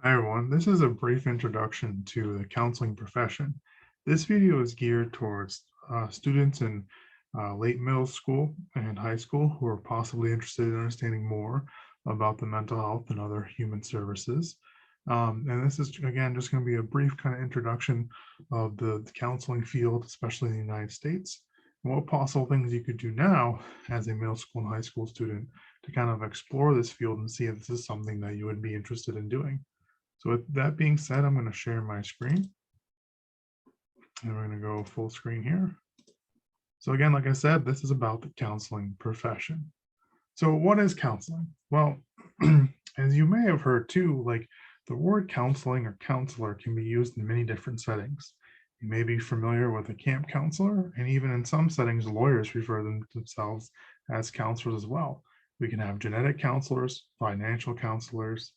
Hi everyone, this is a brief introduction to the counseling profession. This video is geared towards students in late middle school and high school who are possibly interested in understanding more about the mental health and other human services. And this is, again, just going to be a brief kind of introduction of the counseling field, especially in the United States, and what possible things you could do now as a middle school and high school student to kind of explore this field and see if this is something that you would be interested in doing. So with that being said, I'm going to share my screen and we're going to go full screen here. So again, like I said, this is about the counseling profession. So what is counseling? Well, as you may have heard too, like the word counseling or counselor can be used in many different settings. You may be familiar with a camp counselor, and even in some settings, lawyers refer themselves as counselors as well. We can have genetic counselors, financial counselors.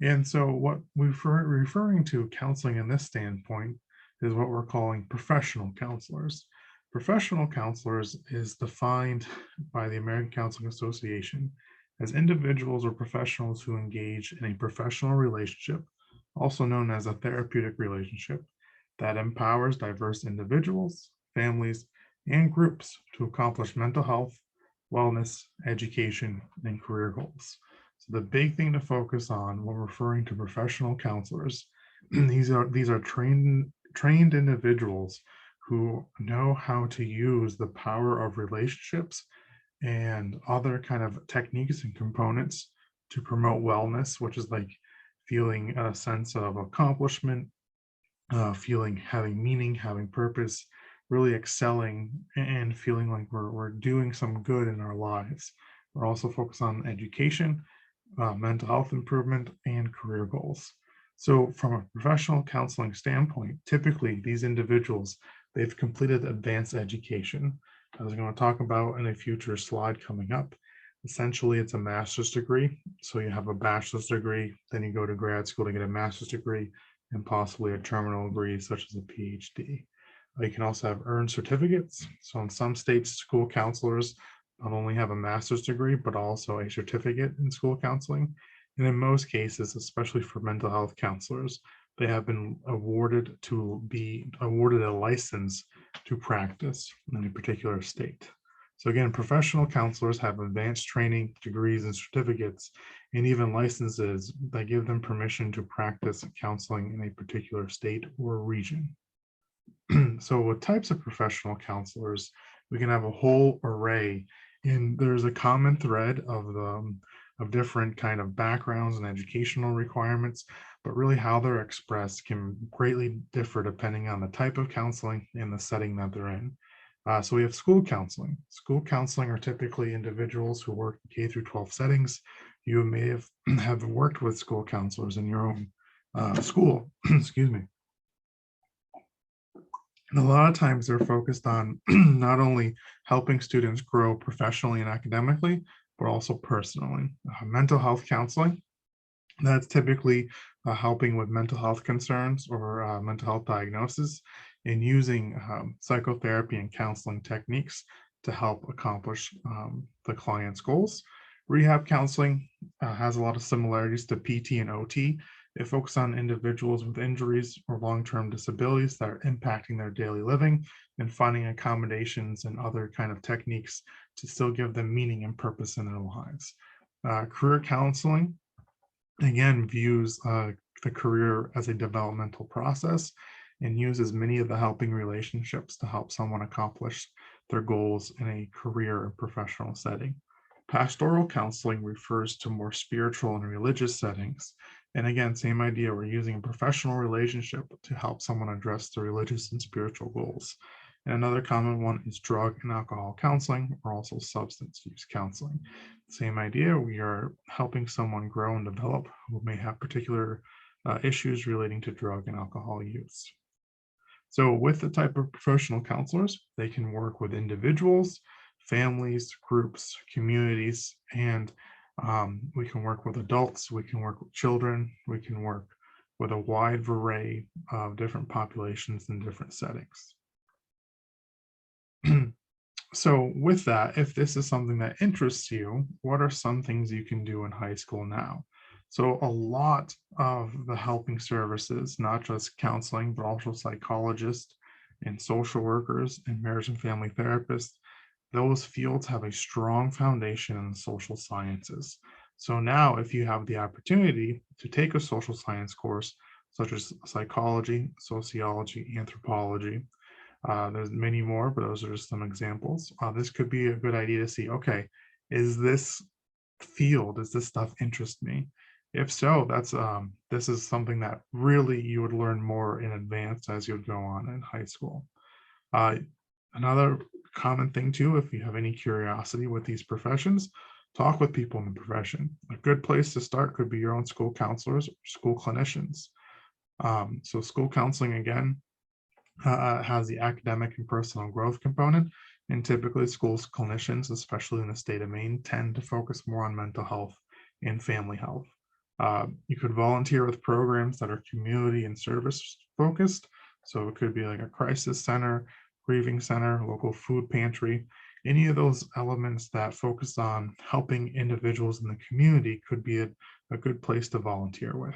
And so what we're referring to counseling in this standpoint is what we're calling professional counselors. Professional counselors is defined by the American Counseling Association as individuals or professionals who engage in a professional relationship, also known as a therapeutic relationship, that empowers diverse individuals, families, and groups to accomplish mental health, wellness, education, and career goals. So the big thing to focus on when referring to professional counselors, these are trained individuals who know how to use the power of relationships and other kind of techniques and components to promote wellness, which is like feeling a sense of accomplishment, feeling having meaning, having purpose, really excelling and feeling like we're doing some good in our lives. We're also focused on education, mental health improvement, and career goals. So from a professional counseling standpoint, typically these individuals, they've completed advanced education. I was going to talk about in a future slide coming up. Essentially, it's a master's degree. So you have a bachelor's degree, then you go to grad school to get a master's degree, and possibly a terminal degree such as a PhD. You can also have earned certificates. So in some states, school counselors not only have a master's degree, but also a certificate in school counseling. And in most cases, especially for mental health counselors, they have been awarded a license to practice in a particular state. So again, professional counselors have advanced training, degrees, and certificates, and even licenses that give them permission to practice counseling in a particular state or region. So with types of professional counselors, we can have a whole array, and there's a common thread of different kind of backgrounds and educational requirements, but really how they're expressed can greatly differ depending on the type of counseling and the setting that they're in. So we have school counseling. School counseling are typically individuals who work in K through 12 settings. You may have worked with school counselors in your own school, excuse me. And a lot of times they're focused on not only helping students grow professionally and academically, but also personally. Mental health counseling, that's typically helping with mental health concerns or mental health diagnosis and using psychotherapy and counseling techniques to help accomplish the client's goals. Rehab counseling has a lot of similarities to PT and OT. It focuses on individuals with injuries or long-term disabilities that are impacting their daily living and finding accommodations and other kind of techniques to still give them meaning and purpose in their lives. Career counseling, again, views the career as a developmental process and uses many of the helping relationships to help someone accomplish their goals in a career and professional setting. Pastoral counseling refers to more spiritual and religious settings. And again, same idea, we're using a professional relationship to help someone address their religious and spiritual goals. And another common one is drug and alcohol counseling, or also substance use counseling. Same idea, we are helping someone grow and develop who may have particular issues relating to drug and alcohol use. So with the type of professional counselors, they can work with individuals, families, groups, communities, and we can work with adults, we can work with children, we can work with a wide array of different populations in different settings. So with that, if this is something that interests you, what are some things you can do in high school now? So a lot of the helping services, not just counseling, but also psychologists and social workers and marriage and family therapists, those fields have a strong foundation in the social sciences. So now, if you have the opportunity to take a social science course, such as psychology, sociology, anthropology, there's many more, but those are just some examples. This could be a good idea to see, okay, is this field, does this stuff interest me? If so, this is something that really you would learn more in advance as you would go on in high school. Uh, Another common thing too, if you have any curiosity with these professions, talk with people in the profession. A good place to start could be your own school counselors, or school clinicians. So school counseling, again, has the academic and personal growth component, and typically schools clinicians, especially in the state of Maine, tend to focus more on mental health and family health. You could volunteer with programs that are community and service focused. So it could be like a crisis center, grieving center, local food pantry. Any of those elements that focus on helping individuals in the community could be a good place to volunteer with.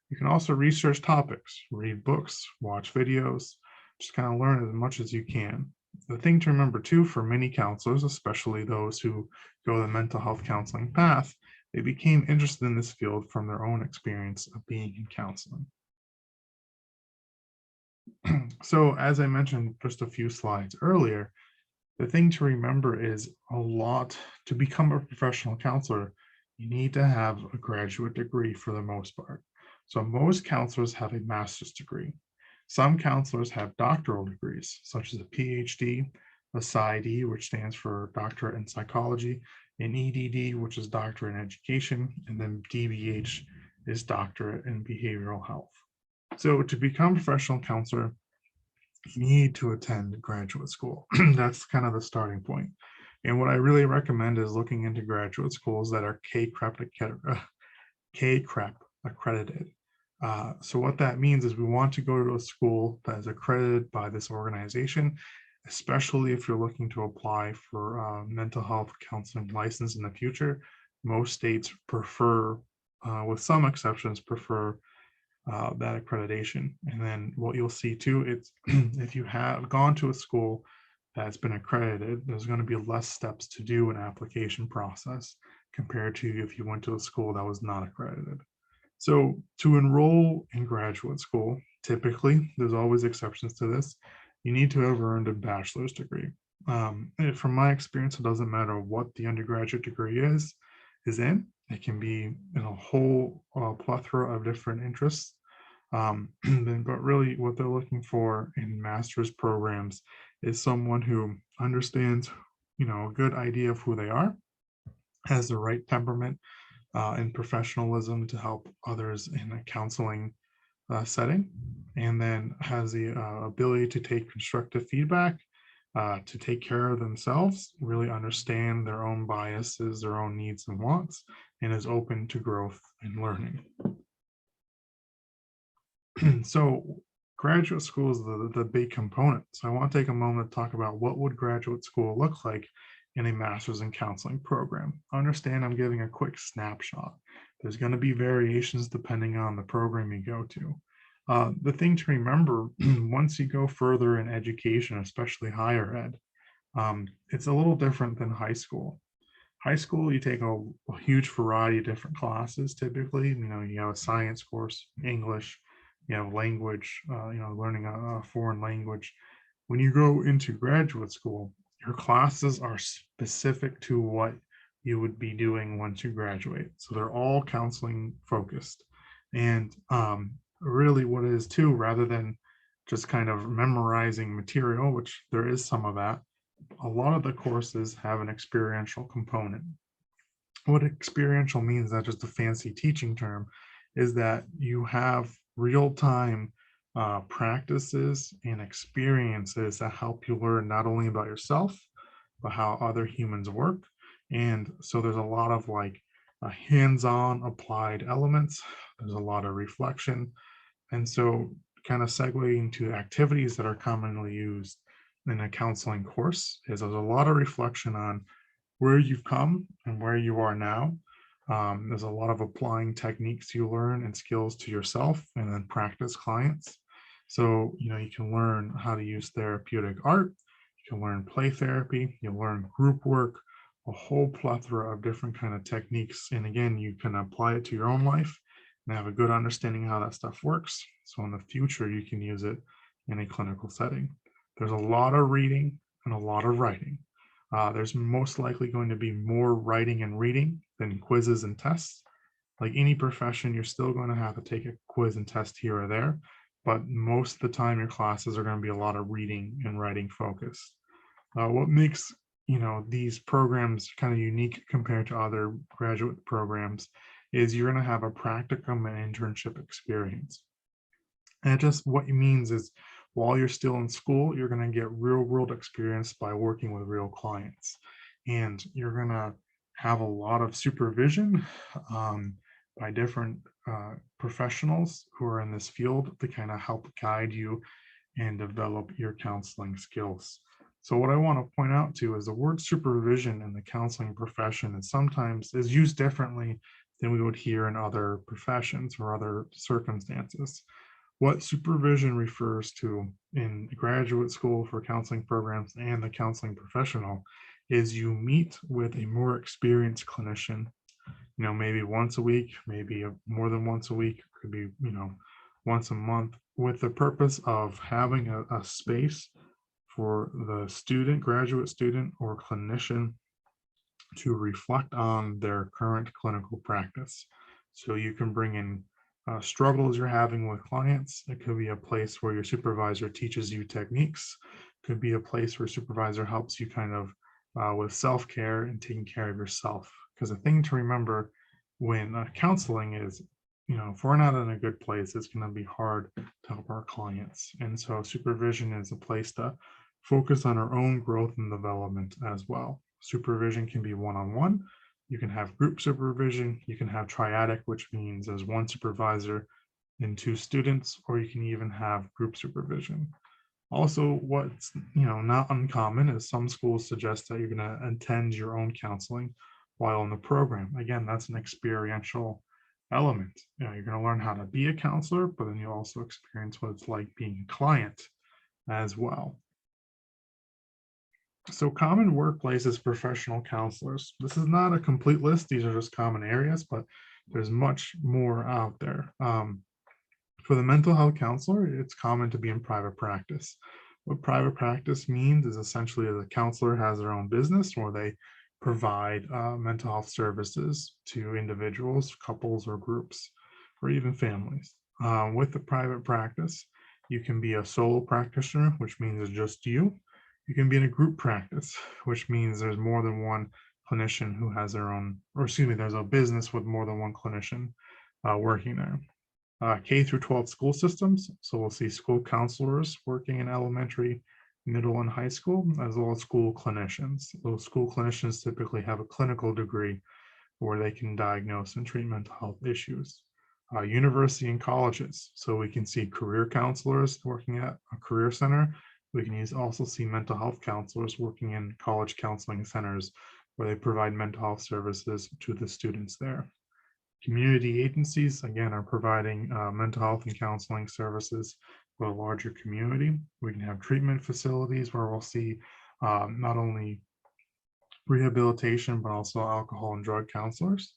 You can also research topics, read books, watch videos, just kind of learn as much as you can. The thing to remember too, for many counselors, especially those who go the mental health counseling path, they became interested in this field from their own experience of being in counseling. So as I mentioned just a few slides earlier, the thing to remember is a lot to become a professional counselor, you need to have a graduate degree for the most part. So most counselors have a master's degree. Some counselors have doctoral degrees, such as a PhD, a PsyD, which stands for Doctorate in Psychology, an EDD, which is Doctorate in Education, and then DBH is Doctorate in Behavioral Health. So to become a professional counselor, you need to attend graduate school. That's kind of the starting point. And what I really recommend is looking into graduate schools that are KCREP accredited. So what that means is we want to go to a school that is accredited by this organization, especially if you're looking to apply for a mental health counseling license in the future. Most states prefer, with some exceptions, prefer that accreditation. And then what you'll see too, it's if you have gone to a school that's been accredited, there's going to be less steps to do an application process compared to if you went to a school that was not accredited. So to enroll in graduate school, typically, there's always exceptions to this, you need to have earned a bachelor's degree. From my experience, it doesn't matter what the undergraduate degree is in. It can be in a whole plethora of different interests. But really what they're looking for in master's programs is someone who understands, a good idea of who they are, has the right temperament and professionalism to help others in a counseling setting, and then has the ability to take constructive feedback, to take care of themselves, really understand their own biases, their own needs and wants, and is open to growth and learning. So graduate school is the big component. So I want to take a moment to talk about what would graduate school look like in a master's in counseling program. Understand I'm giving a quick snapshot. There's going to be variations depending on the program you go to. The thing to remember, once you go further in education, especially higher ed, it's a little different than high school. High school, you take a huge variety of different classes. Typically, you have a science course, English, you have language, learning a foreign language. When you go into graduate school, your classes are specific to what you would be doing once you graduate. So they're all counseling focused. And really what it is too, rather than just kind of memorizing material, which there is some of that, a lot of the courses have an experiential component. What experiential means, not just a fancy teaching term, is that you have real-time practices and experiences that help you learn not only about yourself, but how other humans work. And so there's a lot of like hands-on applied elements. There's a lot of reflection. And so kind of segueing to activities that are commonly used in a counseling course is there's a lot of reflection on where you've come and where you are now. There's a lot of applying techniques you learn and skills to yourself and then practice clients. So, you can learn how to use therapeutic art, you can learn play therapy, you'll learn group work, a whole plethora of different kind of techniques. And again, you can apply it to your own life and have a good understanding how that stuff works. So in the future, you can use it in a clinical setting. There's a lot of reading and a lot of writing. There's most likely going to be more writing and reading than quizzes and tests. Like any profession, you're still going to have to take a quiz and test here or there, but most of the time your classes are going to be a lot of reading and writing focused. What makes these programs kind of unique compared to other graduate programs is you're going to have a practicum and internship experience. And just what it means is while you're still in school, you're going to get real world experience by working with real clients. And you're going to have a lot of supervision by different professionals who are in this field to kind of help guide you and develop your counseling skills. So what I want to point out too is the word supervision in the counseling profession is sometimes is used differently than we would hear in other professions or other circumstances. What supervision refers to in graduate school for counseling programs and the counseling professional is you meet with a more experienced clinician, maybe once a week, maybe more than once a week, could be, once a month, with the purpose of having a space for the student, graduate student, or clinician to reflect on their current clinical practice. So you can bring in struggles you're having with clients. It could be a place where your supervisor teaches you techniques. It could be a place where supervisor helps you kind of with self-care and taking care of yourself. Because the thing to remember when counseling is, if we're not in a good place, it's going to be hard to help our clients. And so supervision is a place to focus on our own growth and development as well. Supervision can be one-on-one. You can have group supervision. You can have triadic, which means there's one supervisor and two students, or you can even have group supervision. Also, what's not uncommon is some schools suggest that you're going to attend your own counseling while in the program. Again, that's an experiential element. You're going to learn how to be a counselor, but then you also experience what it's like being a client as well. So common workplaces, professional counselors. This is not a complete list. These are just common areas, but there's much more out there. For the mental health counselor, it's common to be in private practice. What private practice means is essentially the counselor has their own business where they provide mental health services to individuals, couples, or groups, or even families. With the private practice, you can be a solo practitioner, which means it's just you. You can be in a group practice, which means there's more than one clinician who has their own, or excuse me, there's a business with more than one clinician working there. K through 12 school systems. So we'll see school counselors working in elementary, middle, and high school, as well as school clinicians. Those school clinicians typically have a clinical degree where they can diagnose and treat mental health issues. University and colleges. So we can see career counselors working at a career center. We can also see mental health counselors working in college counseling centers where they provide mental health services to the students there. Community agencies, again, are providing mental health and counseling services for a larger community. We can have treatment facilities where we'll see not only rehabilitation, but also alcohol and drug counselors.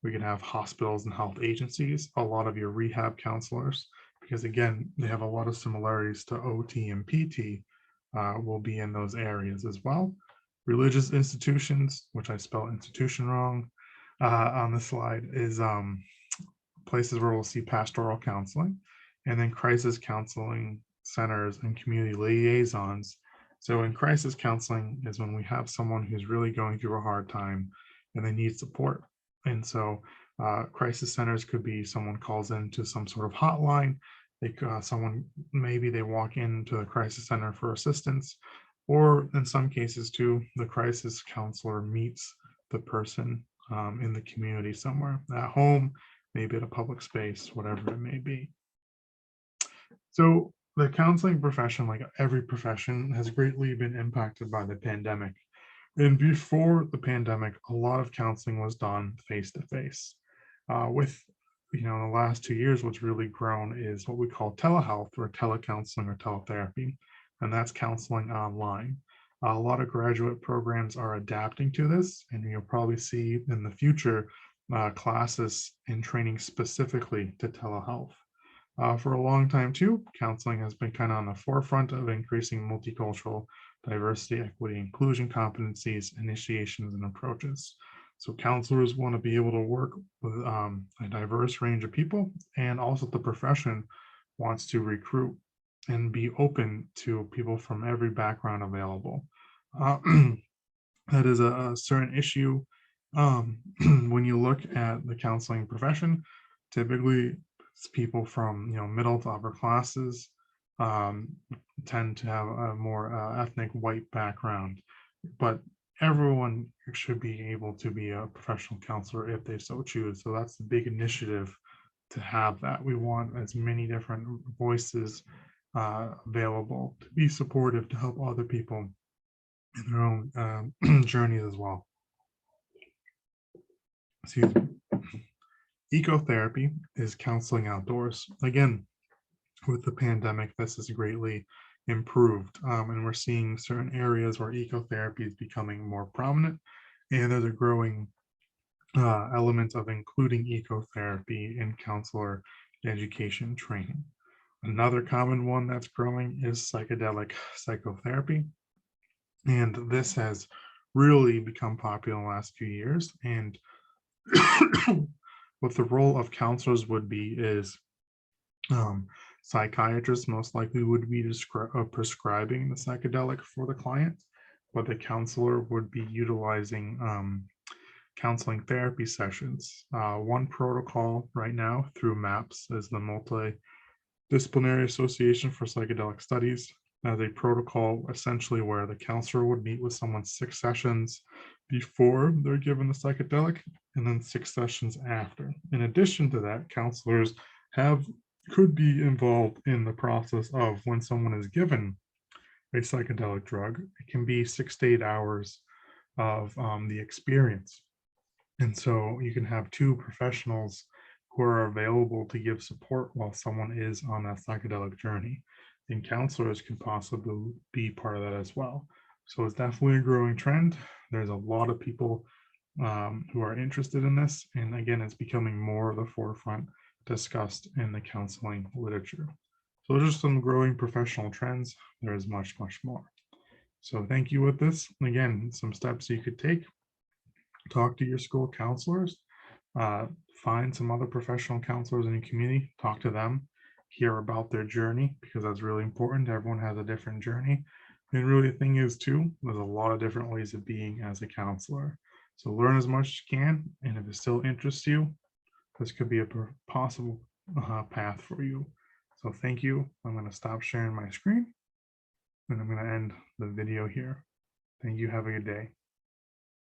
We can have hospitals and health agencies, a lot of your rehab counselors, because again, they have a lot of similarities to OT and PT will be in those areas as well. Religious institutions, which I spelled institution wrong on the slide, is places where we'll see pastoral counseling, and then crisis counseling centers and community liaisons. So in crisis counseling is when we have someone who's really going through a hard time and they need support. And so crisis centers could be someone calls into some sort of hotline. Maybe they walk into the crisis center for assistance, or in some cases too, the crisis counselor meets the person in the community somewhere, at home, maybe at a public space, whatever it may be. So the counseling profession, like every profession, has greatly been impacted by the pandemic. And before the pandemic, a lot of counseling was done face to face. With the last 2 years, what's really grown is what we call telehealth or telecounseling or teletherapy, and that's counseling online. A lot of graduate programs are adapting to this, and you'll probably see in the future classes and training specifically to telehealth. For a long time too, counseling has been kind of on the forefront of increasing multicultural diversity, equity, inclusion competencies, initiations, and approaches. So counselors want to be able to work with a diverse range of people, and also the profession wants to recruit and be open to people from every background available. Uh, that is a certain issue. When you look at the counseling profession, typically it's people from middle to upper classes um, tend to have a more ethnic white background, but everyone should be able to be a professional counselor if they so choose. So that's the big initiative to have that. We want as many different voices available to be supportive to help other people in their own journeys as well. Excuse me. Ecotherapy is counseling outdoors. Again, with the pandemic, this has greatly improved, and we're seeing certain areas where ecotherapy is becoming more prominent, and there's a growing element of including ecotherapy in counselor education training. Another common one that's growing is psychedelic psychotherapy, and this has really become popular in the last few years. And what the role of counselors would be is psychiatrists most likely would be prescribing the psychedelic for the client, but the counselor would be utilizing counseling therapy sessions. One protocol right now through MAPS is the Multidisciplinary Association for Psychedelic Studies, as a protocol essentially where the counselor would meet with someone 6 sessions before they're given the psychedelic and then 6 sessions after. In addition to that, counselors could be involved in the process of when someone is given a psychedelic drug. It can be 6 to 8 hours of the experience. And so you can have 2 professionals who are available to give support while someone is on that psychedelic journey. And counselors can possibly be part of that as well. So it's definitely a growing trend. There's a lot of people who are interested in this. And again, it's becoming more of the forefront discussed in the counseling literature. So those are some growing professional trends. There is much, much more. So thank you with this. Again, some steps you could take. Talk to your school counselors, find some other professional counselors in your community, talk to them, hear about their journey, because that's really important. Everyone has a different journey. And really the thing is too, there's a lot of different ways of being as a counselor. So learn as much as you can. And if it still interests you, this could be a possible path for you. So thank you. I'm going to stop sharing my screen and I'm going to end the video here. Thank you. Have a good day.